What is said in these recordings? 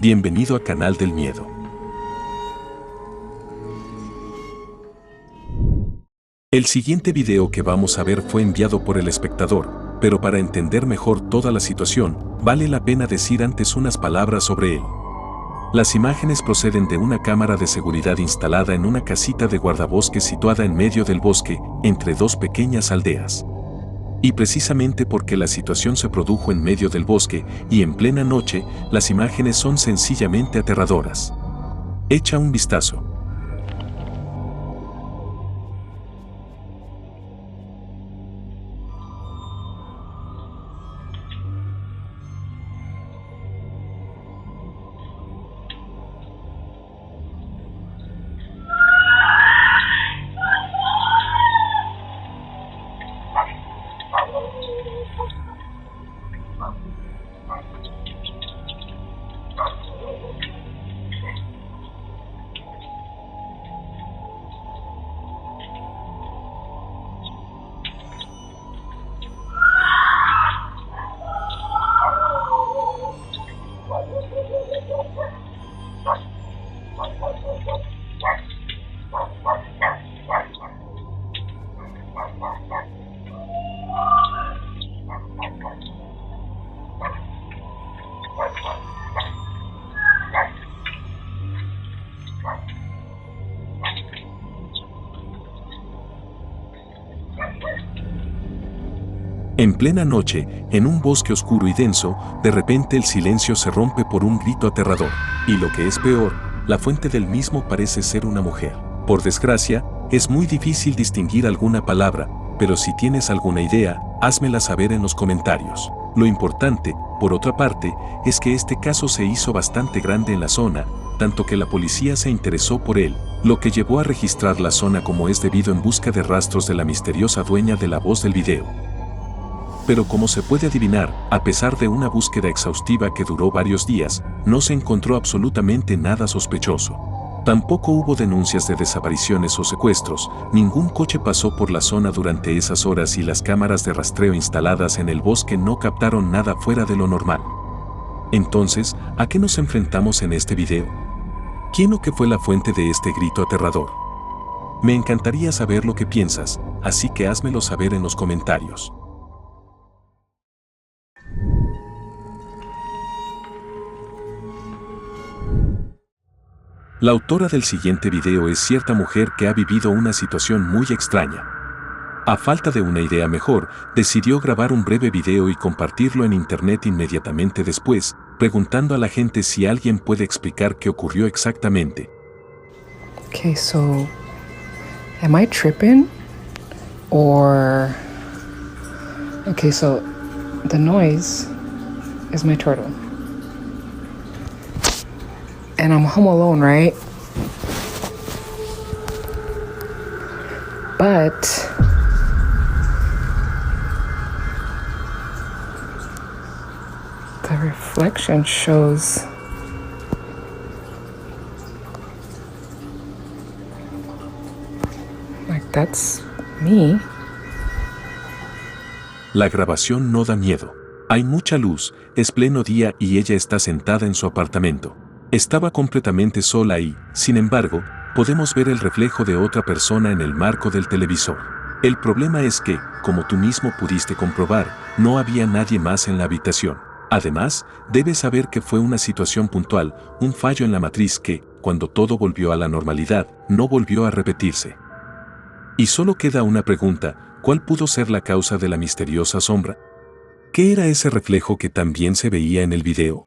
Bienvenido a Canal del Miedo. El siguiente video que vamos a ver fue enviado por el espectador, pero para entender mejor toda la situación, vale la pena decir antes unas palabras sobre él. Las imágenes proceden de una cámara de seguridad instalada en una casita de guardabosques situada en medio del bosque, entre dos pequeñas aldeas. Y precisamente porque la situación se produjo en medio del bosque y en plena noche, las imágenes son sencillamente aterradoras. Echa un vistazo. En plena noche, en un bosque oscuro y denso, de repente el silencio se rompe por un grito aterrador. Y lo que es peor, la fuente del mismo parece ser una mujer. Por desgracia, es muy difícil distinguir alguna palabra, pero si tienes alguna idea, házmela saber en los comentarios. Lo importante, por otra parte, es que este caso se hizo bastante grande en la zona, tanto que la policía se interesó por él, lo que llevó a registrar la zona como es debido en busca de rastros de la misteriosa dueña de la voz del video. Pero como se puede adivinar, a pesar de una búsqueda exhaustiva que duró varios días, no se encontró absolutamente nada sospechoso. Tampoco hubo denuncias de desapariciones o secuestros, ningún coche pasó por la zona durante esas horas y las cámaras de rastreo instaladas en el bosque no captaron nada fuera de lo normal. Entonces, ¿a qué nos enfrentamos en este video? ¿Quién o qué fue la fuente de este grito aterrador? Me encantaría saber lo que piensas, así que házmelo saber en los comentarios. La autora del siguiente video es cierta mujer que ha vivido una situación muy extraña. A falta de una idea mejor, decidió grabar un breve video y compartirlo en internet inmediatamente después, preguntando a la gente si alguien puede explicar qué ocurrió exactamente. Okay, so am I tripping? Or okay, so the noise is my turtle. And I'm home alone, right? But the reflection shows like that's me. La grabación no da miedo. Hay mucha luz, es pleno día y ella está sentada en su apartamento. Estaba completamente sola y, sin embargo, podemos ver el reflejo de otra persona en el marco del televisor. El problema es que, como tú mismo pudiste comprobar, no había nadie más en la habitación. Además, debes saber que fue una situación puntual, un fallo en la matriz que, cuando todo volvió a la normalidad, no volvió a repetirse. Y solo queda una pregunta, ¿cuál pudo ser la causa de la misteriosa sombra? ¿Qué era ese reflejo que también se veía en el video?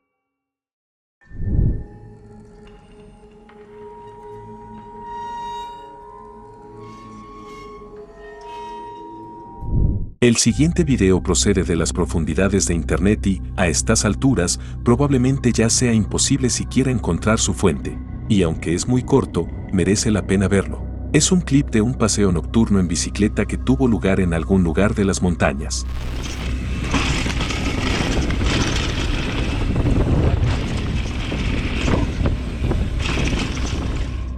El siguiente video procede de las profundidades de internet y, a estas alturas, probablemente ya sea imposible siquiera encontrar su fuente. Y aunque es muy corto, merece la pena verlo. Es un clip de un paseo nocturno en bicicleta que tuvo lugar en algún lugar de las montañas.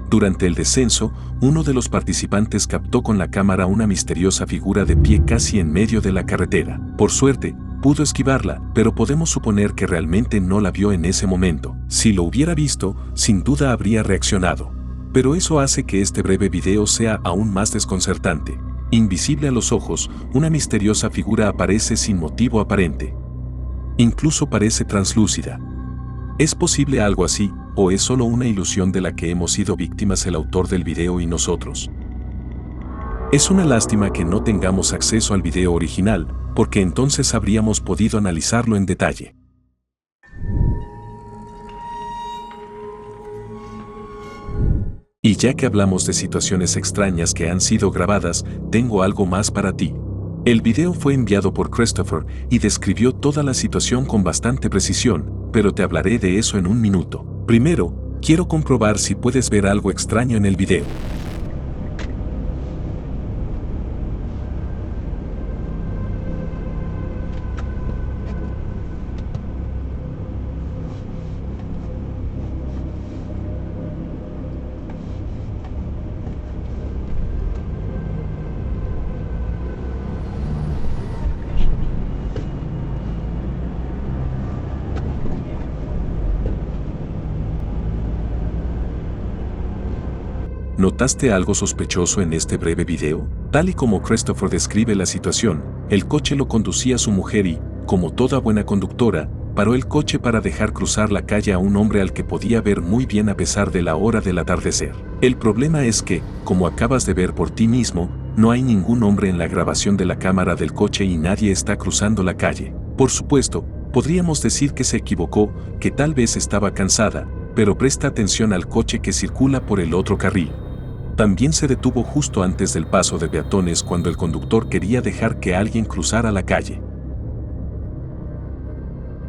Durante el descenso, uno de los participantes captó con la cámara una misteriosa figura de pie casi en medio de la carretera. Por suerte, pudo esquivarla, pero podemos suponer que realmente no la vio en ese momento. Si lo hubiera visto, sin duda habría reaccionado. Pero eso hace que este breve video sea aún más desconcertante. Invisible a los ojos, una misteriosa figura aparece sin motivo aparente. Incluso parece translúcida. ¿Es posible algo así, o es solo una ilusión de la que hemos sido víctimas el autor del video y nosotros? Es una lástima que no tengamos acceso al video original, porque entonces habríamos podido analizarlo en detalle. Y ya que hablamos de situaciones extrañas que han sido grabadas, tengo algo más para ti. El video fue enviado por Christopher y describió toda la situación con bastante precisión, pero te hablaré de eso en un minuto. Primero, quiero comprobar si puedes ver algo extraño en el video. ¿Notaste algo sospechoso en este breve video? Tal y como Christopher describe la situación, el coche lo conducía su mujer y, como toda buena conductora, paró el coche para dejar cruzar la calle a un hombre al que podía ver muy bien a pesar de la hora del atardecer. El problema es que, como acabas de ver por ti mismo, no hay ningún hombre en la grabación de la cámara del coche y nadie está cruzando la calle. Por supuesto, podríamos decir que se equivocó, que tal vez estaba cansada, pero presta atención al coche que circula por el otro carril. También se detuvo justo antes del paso de peatones cuando el conductor quería dejar que alguien cruzara la calle.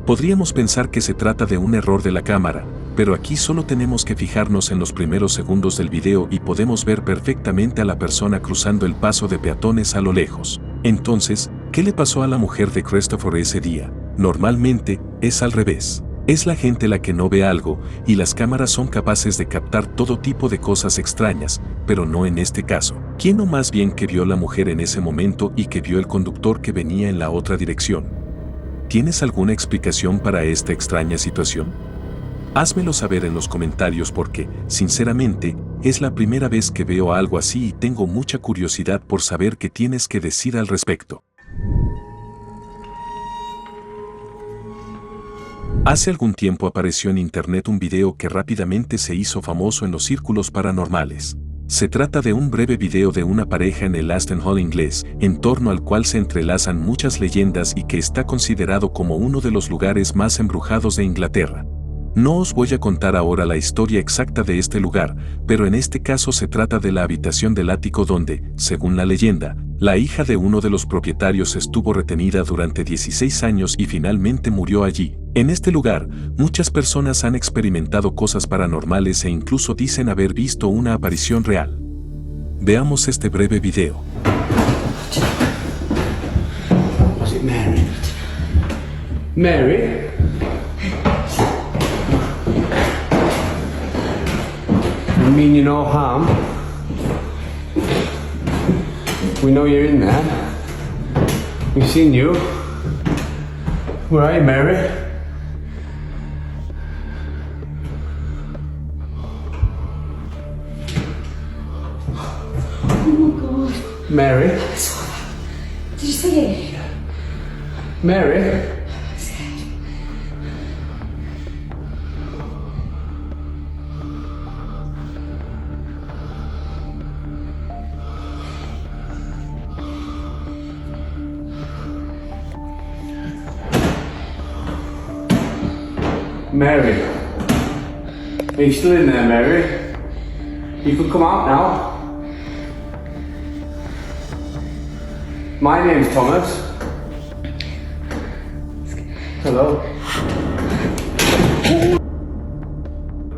Podríamos pensar que se trata de un error de la cámara, pero aquí solo tenemos que fijarnos en los primeros segundos del video y podemos ver perfectamente a la persona cruzando el paso de peatones a lo lejos. Entonces, ¿qué le pasó a la mujer de Christopher ese día? Normalmente, es al revés. Es la gente la que no ve algo, y las cámaras son capaces de captar todo tipo de cosas extrañas, pero no en este caso. ¿Quién o más bien que vio la mujer en ese momento y que vio el conductor que venía en la otra dirección? ¿Tienes alguna explicación para esta extraña situación? Házmelo saber en los comentarios porque, sinceramente, es la primera vez que veo algo así y tengo mucha curiosidad por saber qué tienes que decir al respecto. Hace algún tiempo apareció en internet un video que rápidamente se hizo famoso en los círculos paranormales. Se trata de un breve video de una pareja en el Aston Hall inglés, en torno al cual se entrelazan muchas leyendas y que está considerado como uno de los lugares más embrujados de Inglaterra. No os voy a contar ahora la historia exacta de este lugar, pero en este caso se trata de la habitación del ático donde, según la leyenda, la hija de uno de los propietarios estuvo retenida durante 16 años y finalmente murió allí. En este lugar, muchas personas han experimentado cosas paranormales e incluso dicen haber visto una aparición real. Veamos este breve video. Was it Mary? Mary? You mean you no harm? We know you're in there. We've seen you. Where are you, Mary? Oh my god. Mary? I saw that. Did you see it? Mary? I'm scared. Mary? Are you still in there, Mary? You can come out now. My name's Thomas. Hello.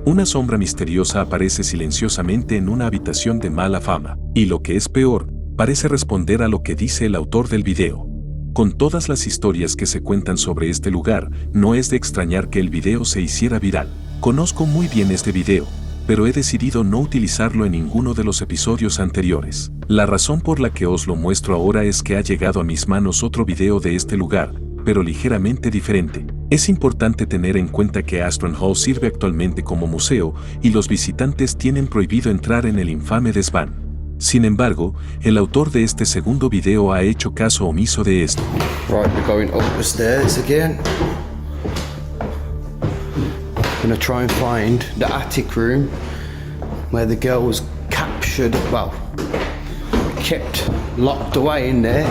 Una sombra misteriosa aparece silenciosamente en una habitación de mala fama, y lo que es peor, parece responder a lo que dice el autor del video. Con todas las historias que se cuentan sobre este lugar, no es de extrañar que el video se hiciera viral. Conozco muy bien este video, pero he decidido no utilizarlo en ninguno de los episodios anteriores. La razón por la que os lo muestro ahora es que ha llegado a mis manos otro video de este lugar, pero ligeramente diferente. Es importante tener en cuenta que Aston Hall sirve actualmente como museo y los visitantes tienen prohibido entrar en el infame desván. Sin embargo, el autor de este segundo video ha hecho caso omiso de esto. Right, we're going up the stairs again. Gonna try and find the attic room where the girl was captured, well, kept locked away in there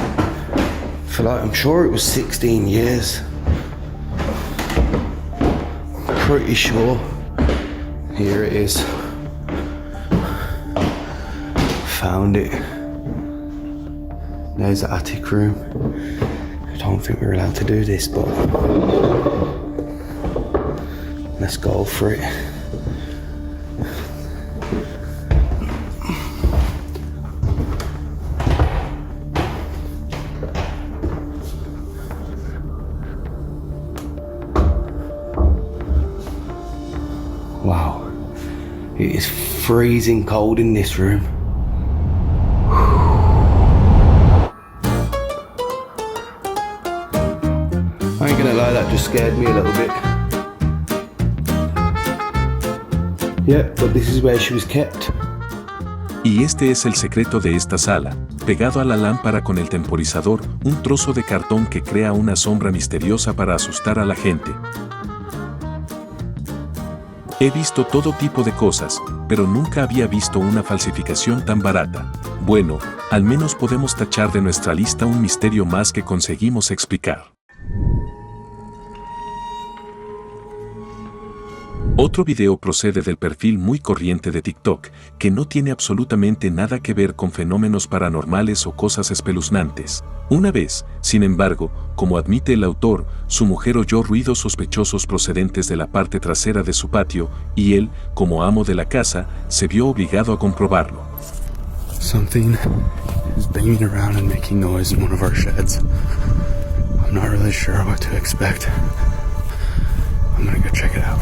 for like, I'm sure it was 16 years. Pretty sure. Here it is. Found it. There's the attic room. I don't think we're allowed to do this, but let's go for it. Wow, it is freezing cold in this room. I ain't gonna lie, that just scared me a little bit. Yeah, but this is where she was kept. Y este es el secreto de esta sala. Pegado a la lámpara con el temporizador, un trozo de cartón que crea una sombra misteriosa para asustar a la gente. He visto todo tipo de cosas, pero nunca había visto una falsificación tan barata. Bueno, al menos podemos tachar de nuestra lista un misterio más que conseguimos explicar. Otro video procede del perfil muy corriente de TikTok, que no tiene absolutamente nada que ver con fenómenos paranormales o cosas espeluznantes. Una vez, sin embargo, como admite el autor, su mujer oyó ruidos sospechosos procedentes de la parte trasera de su patio, y él, como amo de la casa, se vio obligado a comprobarlo. Something is banging around and making noise in one of our sheds. I'm not really sure what to expect. I'm gonna go check it out.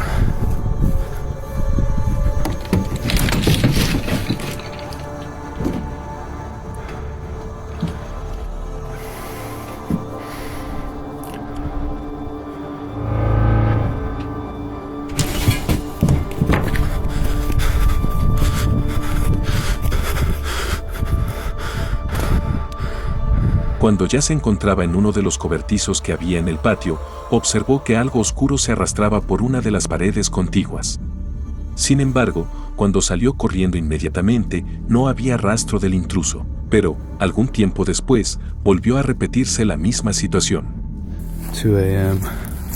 Cuando ya se encontraba en uno de los cobertizos que había en el patio, observó que algo oscuro se arrastraba por una de las paredes contiguas. Sin embargo, cuando salió corriendo inmediatamente, no había rastro del intruso, pero, algún tiempo después, volvió a repetirse la misma situación. 2 a.m.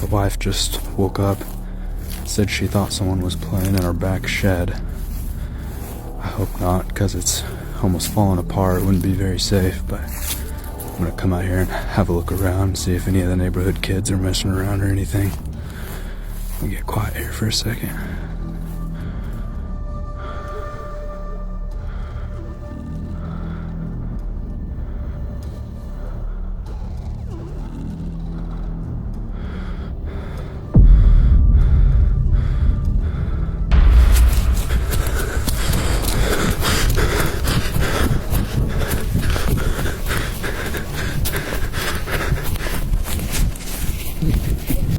The wife just woke up, said she thought someone was playing in our back shed. I hope not, because it's almost fallen apart. It wouldn't be very safe, but I'm gonna come out here and have a look around and see if any of the neighborhood kids are messing around or anything. Let me get quiet here for a second.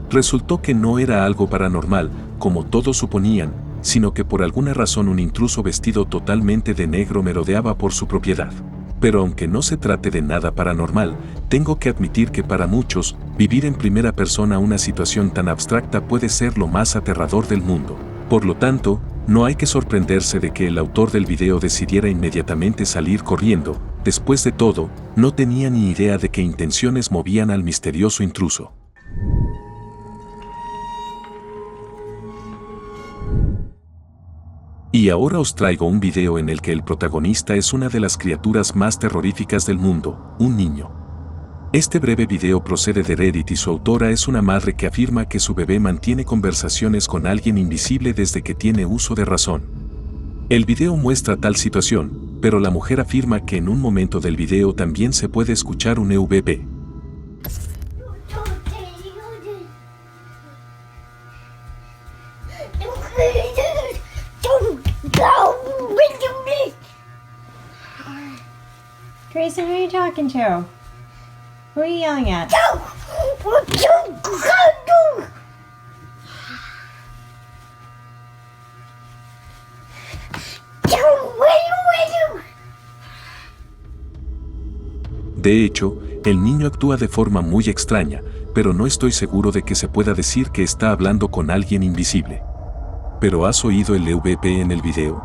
Resultó que no era algo paranormal, como todos suponían, sino que por alguna razón un intruso vestido totalmente de negro merodeaba por su propiedad. Pero aunque no se trate de nada paranormal, tengo que admitir que para muchos, vivir en primera persona una situación tan abstracta puede ser lo más aterrador del mundo. Por lo tanto, no hay que sorprenderse de que el autor del video decidiera inmediatamente salir corriendo. Después de todo, no tenía ni idea de qué intenciones movían al misterioso intruso. Y ahora os traigo un video en el que el protagonista es una de las criaturas más terroríficas del mundo, un niño. Este breve video procede de Reddit y su autora es una madre que afirma que su bebé mantiene conversaciones con alguien invisible desde que tiene uso de razón. El video muestra tal situación, pero la mujer afirma que en un momento del video también se puede escuchar un EVP. Grayson, who are you talking to? Who are you yelling at? De hecho, el niño actúa de forma muy extraña, pero no estoy seguro de que se pueda decir que está hablando con alguien invisible. ¿Pero has oído el EVP en el video?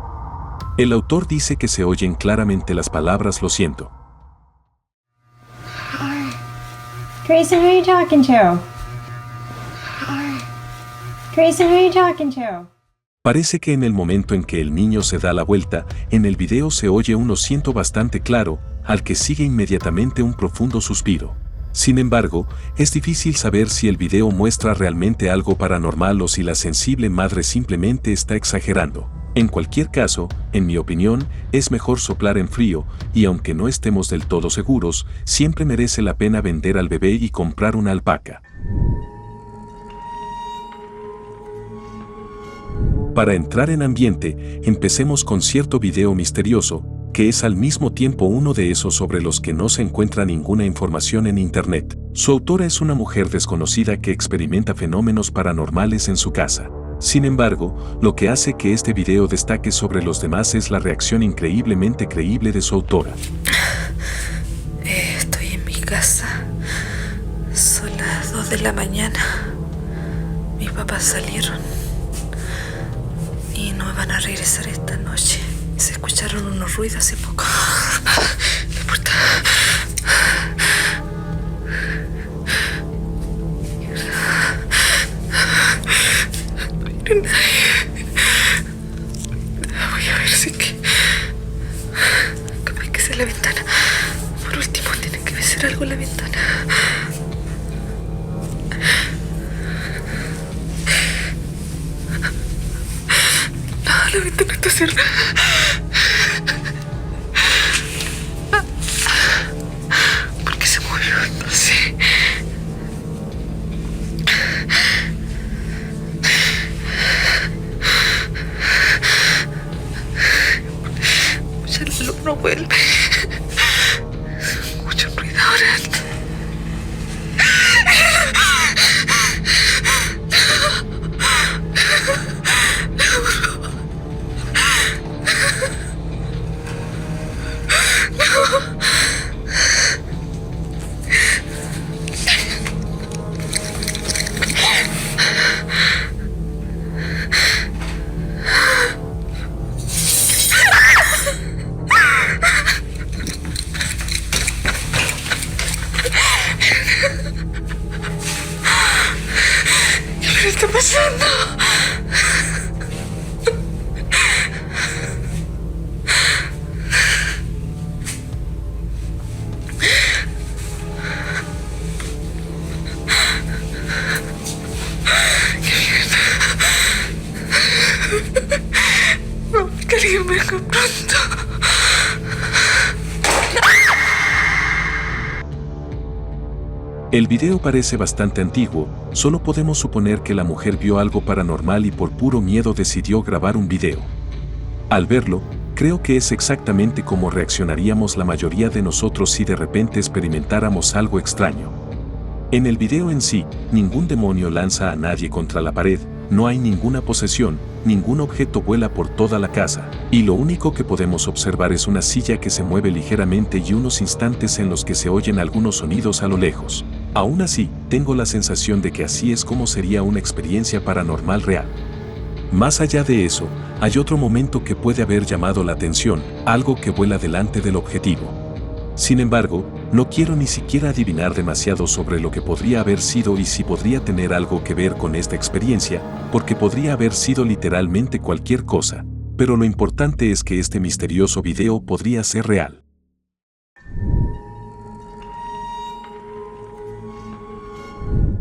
El autor dice que se oyen claramente las palabras "lo siento". Grayson, who are you talking to? Grayson, who are you talking to? Parece que en el momento en que el niño se da la vuelta, en el video se oye un "lo siento" bastante claro, al que sigue inmediatamente un profundo suspiro. Sin embargo, es difícil saber si el video muestra realmente algo paranormal o si la sensible madre simplemente está exagerando. En cualquier caso, en mi opinión, es mejor soplar en frío, y aunque no estemos del todo seguros, siempre merece la pena vender al bebé y comprar una alpaca. Para entrar en ambiente, empecemos con cierto video misterioso, que es al mismo tiempo uno de esos sobre los que no se encuentra ninguna información en internet. Su autora es una mujer desconocida que experimenta fenómenos paranormales en su casa. Sin embargo, lo que hace que este video destaque sobre los demás es la reacción increíblemente creíble de su autora. Estoy en mi casa. Son las 2 de la mañana. Mis papás salieron y no me van a regresar esta noche. Se escucharon unos ruidos hace poco. La puerta. No hay nadie. Voy a ver si que. Capaz que sea la ventana. Por último, tiene que ser algo en la ventana. No, la ventana está cerrada. ¿Por qué se movió entonces? Ya la luz no vuelve. Escucho un ruido ahora. ¿Qué está pasando? No, que alguien venga pronto. El video parece bastante antiguo, solo podemos suponer que la mujer vio algo paranormal y por puro miedo decidió grabar un video. Al verlo, creo que es exactamente como reaccionaríamos la mayoría de nosotros si de repente experimentáramos algo extraño. En el video en sí, ningún demonio lanza a nadie contra la pared, no hay ninguna posesión, ningún objeto vuela por toda la casa, y lo único que podemos observar es una silla que se mueve ligeramente y unos instantes en los que se oyen algunos sonidos a lo lejos. Aún así, tengo la sensación de que así es como sería una experiencia paranormal real. Más allá de eso, hay otro momento que puede haber llamado la atención, algo que vuela delante del objetivo. Sin embargo, no quiero ni siquiera adivinar demasiado sobre lo que podría haber sido y si podría tener algo que ver con esta experiencia, porque podría haber sido literalmente cualquier cosa, pero lo importante es que este misterioso video podría ser real.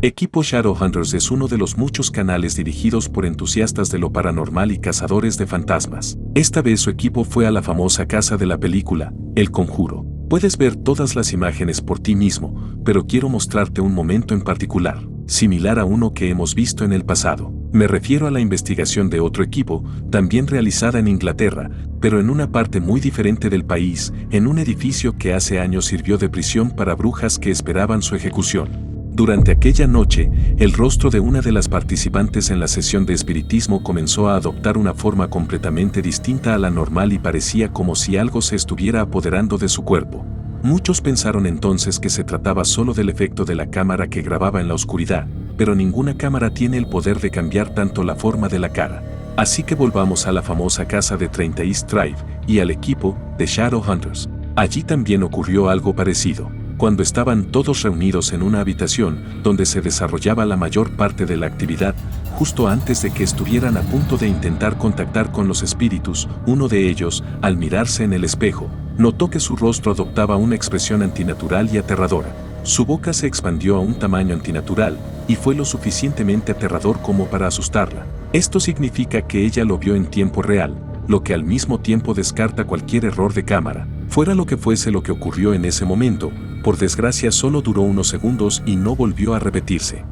Equipo Shadowhunters es uno de los muchos canales dirigidos por entusiastas de lo paranormal y cazadores de fantasmas. Esta vez su equipo fue a la famosa casa de la película, El Conjuro. Puedes ver todas las imágenes por ti mismo, pero quiero mostrarte un momento en particular, similar a uno que hemos visto en el pasado. Me refiero a la investigación de otro equipo, también realizada en Inglaterra, pero en una parte muy diferente del país, en un edificio que hace años sirvió de prisión para brujas que esperaban su ejecución. Durante aquella noche, el rostro de una de las participantes en la sesión de espiritismo comenzó a adoptar una forma completamente distinta a la normal y parecía como si algo se estuviera apoderando de su cuerpo. Muchos pensaron entonces que se trataba solo del efecto de la cámara que grababa en la oscuridad, pero ninguna cámara tiene el poder de cambiar tanto la forma de la cara. Así que volvamos a la famosa casa de 30 East Drive y al equipo de Shadowhunters. Allí también ocurrió algo parecido. Cuando estaban todos reunidos en una habitación donde se desarrollaba la mayor parte de la actividad, justo antes de que estuvieran a punto de intentar contactar con los espíritus, uno de ellos, al mirarse en el espejo, notó que su rostro adoptaba una expresión antinatural y aterradora. Su boca se expandió a un tamaño antinatural y fue lo suficientemente aterrador como para asustarla. Esto significa que ella lo vio en tiempo real, lo que al mismo tiempo descarta cualquier error de cámara. Fuera lo que fuese lo que ocurrió en ese momento, por desgracia solo duró unos segundos y no volvió a repetirse.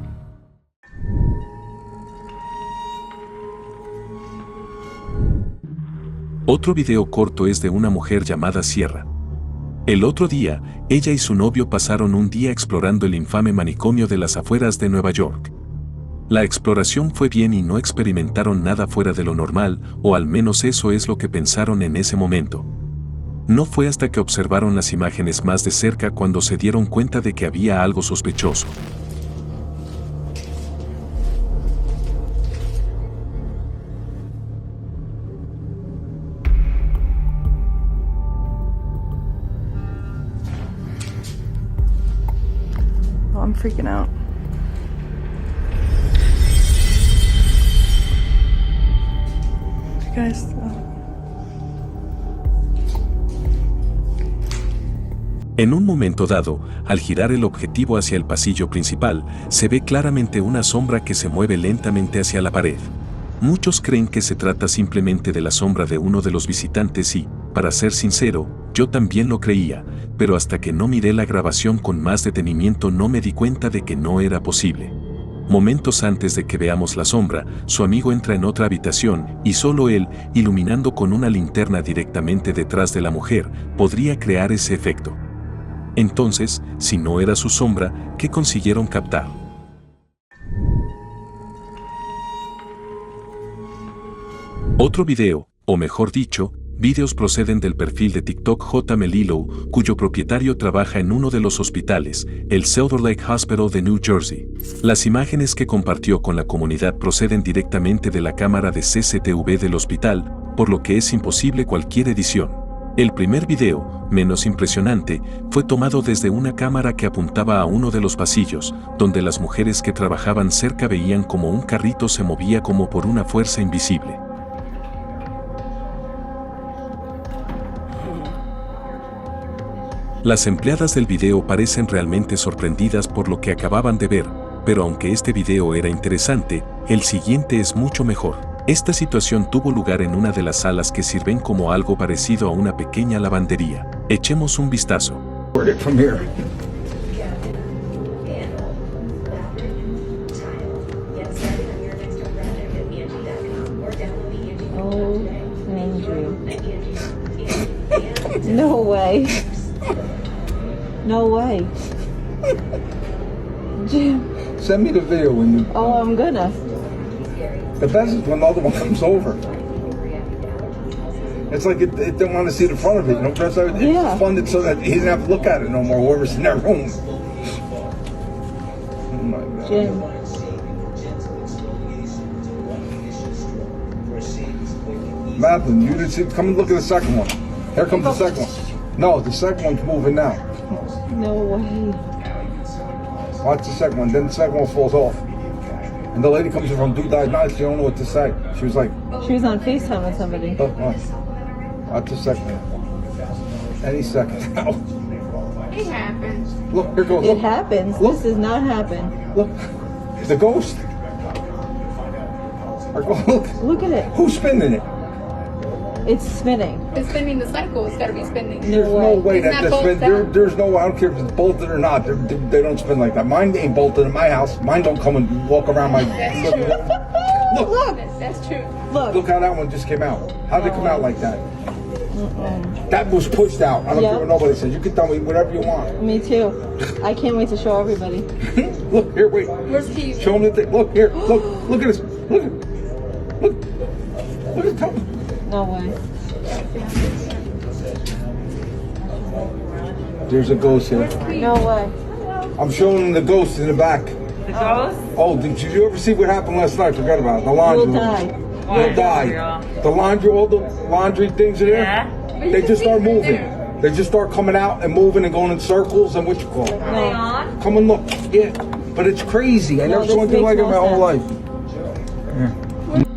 Otro video corto es de una mujer llamada Sierra. El otro día, ella y su novio pasaron un día explorando el infame manicomio de las afueras de Nueva York. La exploración fue bien y no experimentaron nada fuera de lo normal, o al menos eso es lo que pensaron en ese momento. No fue hasta que observaron las imágenes más de cerca cuando se dieron cuenta de que había algo sospechoso. Oh, I'm freaking out. You guys. En un momento dado, al girar el objetivo hacia el pasillo principal, se ve claramente una sombra que se mueve lentamente hacia la pared. Muchos creen que se trata simplemente de la sombra de uno de los visitantes y, para ser sincero, yo también lo creía, pero hasta que no miré la grabación con más detenimiento no me di cuenta de que no era posible. Momentos antes de que veamos la sombra, su amigo entra en otra habitación y solo él, iluminando con una linterna directamente detrás de la mujer, podría crear ese efecto. Entonces, si no era su sombra, ¿qué consiguieron captar? Otro video, o mejor dicho, videos proceden del perfil de TikTok J. Melillo, cuyo propietario trabaja en uno de los hospitales, el Cedar Lake Hospital de New Jersey. Las imágenes que compartió con la comunidad proceden directamente de la cámara de CCTV del hospital, por lo que es imposible cualquier edición. El primer video, menos impresionante, fue tomado desde una cámara que apuntaba a uno de los pasillos, donde las mujeres que trabajaban cerca veían como un carrito se movía como por una fuerza invisible. Las empleadas del video parecen realmente sorprendidas por lo que acababan de ver, pero aunque este video era interesante, el siguiente es mucho mejor. Esta situación tuvo lugar en una de las salas que sirven como algo parecido a una pequeña lavandería. Echemos un vistazo. Oh, Andrew. No way. No way. Jim. Send me the video when you. Oh, I'm gonna. The best is when the other one comes over. It's like it didn't want to see the front of it, you know. It's Yeah. funded so that he didn't have to look at it no more. Whoever's in that room. Oh my God. Jim. Madeline, you didn't see. Come and look at the second one. Here comes the second one. No, the second one's moving now. No way. Watch the second one. Then the second one falls off. And the lady comes in from Do Diagnostics. She don't know what to say. She was like, She was on FaceTime with somebody. "Look, watch the second one. Any second now." It happens. Look, here goes. It Look, happens. Look. This does not happen. look. The ghost. Look. Look at it. Who's spinning it? It's spinning. It's spinning the cycle. It's got to be spinning. There's no way It's that not they spin. bolted out. There's no. I don't care if it's bolted or not. They don't spin like that. Mine ain't bolted in my house. Mine don't come and walk around my living room. Look. That's true. Look. Look how that one just came out. How'd it come out like that? That was pushed out. I don't Yeah. care what nobody says. You can tell me whatever you want. Me too. I can't wait to show everybody. Look, here, wait. Where's Pete? Show them the thing. Look, here. Look at this. Look at Tom. No way. There's a ghost here. No way. I'm showing them the ghost in the back. The ghost? Oh, did you ever see what happened last night? Forget about it. The laundry. We'll die. They'll die. The laundry, all the laundry things in there, Yeah. they just start moving. They just start coming out and moving and going in circles and what you call it. Are they on? Come and look. Yeah, but it's crazy. I No, never saw this anything like makes it in my no whole life.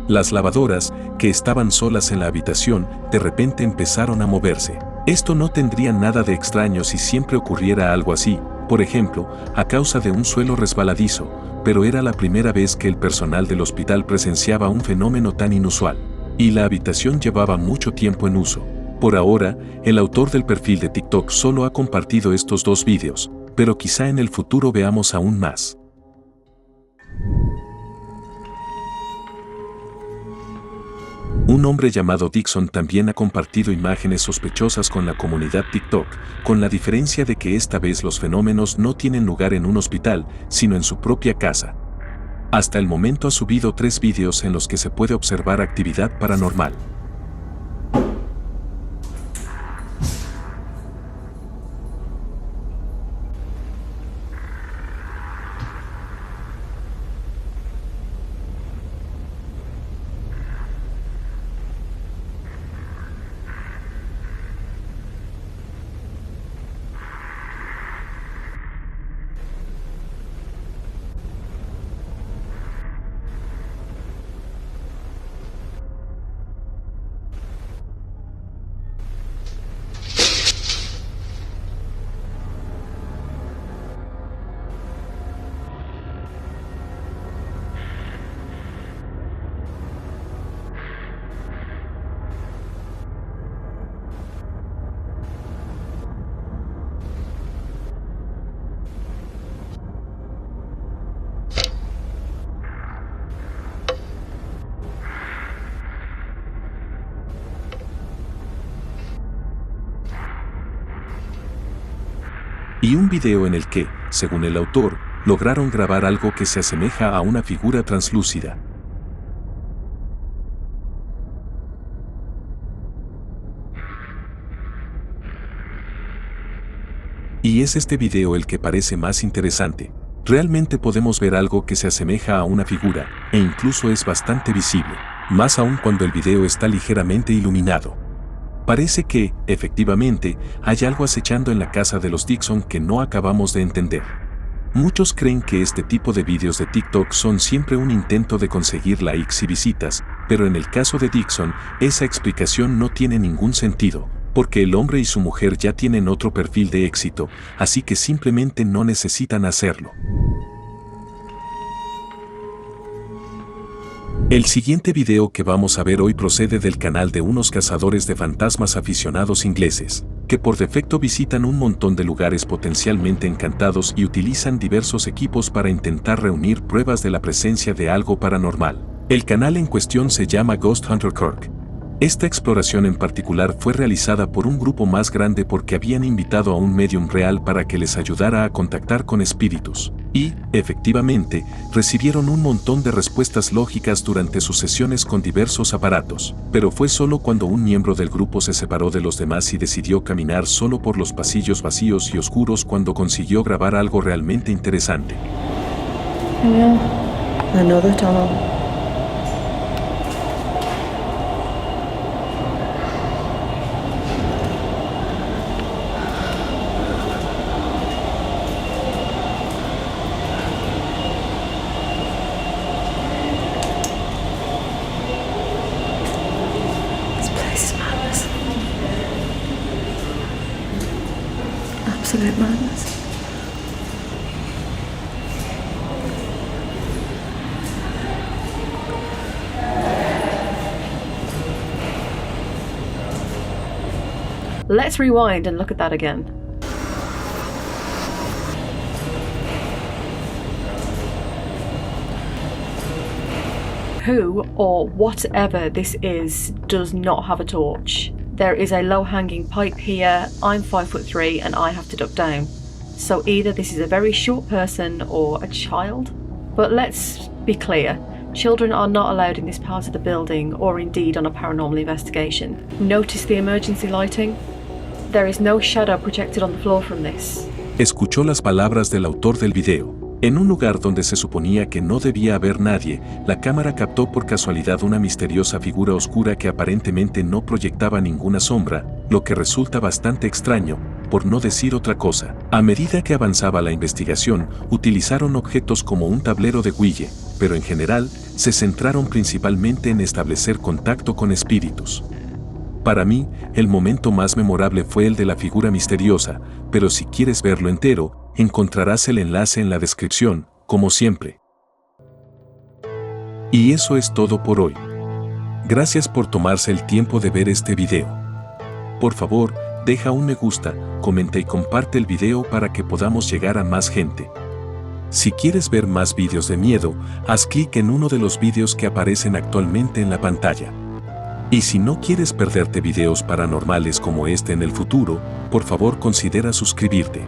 Las lavadoras, que estaban solas en la habitación, de repente empezaron a moverse. Esto no tendría nada de extraño si siempre ocurriera algo así, por ejemplo, a causa de un suelo resbaladizo, pero era la primera vez que el personal del hospital presenciaba un fenómeno tan inusual. Y la habitación llevaba mucho tiempo en uso. Por ahora, el autor del perfil de TikTok solo ha compartido estos 2 vídeos, pero quizá en el futuro veamos aún más. Un hombre llamado Dixon también ha compartido imágenes sospechosas con la comunidad TikTok, con la diferencia de que esta vez los fenómenos no tienen lugar en un hospital, sino en su propia casa. Hasta el momento ha subido 3 vídeos en los que se puede observar actividad paranormal. Y un video en el que, según el autor, lograron grabar algo que se asemeja a una figura translúcida. Y es este video el que parece más interesante. Realmente podemos ver algo que se asemeja a una figura, e incluso es bastante visible, más aún cuando el video está ligeramente iluminado. Parece que, efectivamente, hay algo acechando en la casa de los Dixon que no acabamos de entender. Muchos creen que este tipo de vídeos de TikTok son siempre un intento de conseguir likes y visitas, pero en el caso de Dixon, esa explicación no tiene ningún sentido, porque el hombre y su mujer ya tienen otro perfil de éxito, así que simplemente no necesitan hacerlo. El siguiente video que vamos a ver hoy procede del canal de unos cazadores de fantasmas aficionados ingleses, que por defecto visitan un montón de lugares potencialmente encantados y utilizan diversos equipos para intentar reunir pruebas de la presencia de algo paranormal. El canal en cuestión se llama Ghost Hunter Kirk. Esta exploración en particular fue realizada por un grupo más grande porque habían invitado a un medium real para que les ayudara a contactar con espíritus. Y, efectivamente, recibieron un montón de respuestas lógicas durante sus sesiones con diversos aparatos. Pero fue solo cuando un miembro del grupo se separó de los demás y decidió caminar solo por los pasillos vacíos y oscuros cuando consiguió grabar algo realmente interesante. Another tunnel. Absolute madness. Let's rewind and look at that again. Who or whatever this is does not have a torch. There is a low-hanging pipe here. I'm 5'3" and I have to duck down. So either this is a very short person or a child. But let's be clear. Children are not allowed in this part of the building or indeed on a paranormal investigation. Notice the emergency lighting? There is no shadow projected on the floor from this. Escuchó las palabras del autor del video. En un lugar donde se suponía que no debía haber nadie, la cámara captó por casualidad una misteriosa figura oscura que aparentemente no proyectaba ninguna sombra, lo que resulta bastante extraño, por no decir otra cosa. A medida que avanzaba la investigación, utilizaron objetos como un tablero de Ouija, pero en general, se centraron principalmente en establecer contacto con espíritus. Para mí, el momento más memorable fue el de la figura misteriosa, pero si quieres verlo entero, encontrarás el enlace en la descripción, como siempre. Y eso es todo por hoy. Gracias por tomarse el tiempo de ver este video. Por favor, deja un me gusta, comenta y comparte el video para que podamos llegar a más gente. Si quieres ver más videos de miedo, haz clic en uno de los videos que aparecen actualmente en la pantalla. Y si no quieres perderte videos paranormales como este en el futuro, por favor considera suscribirte.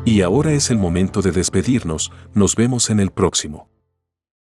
Y ahora es el momento de despedirnos, nos vemos en el próximo.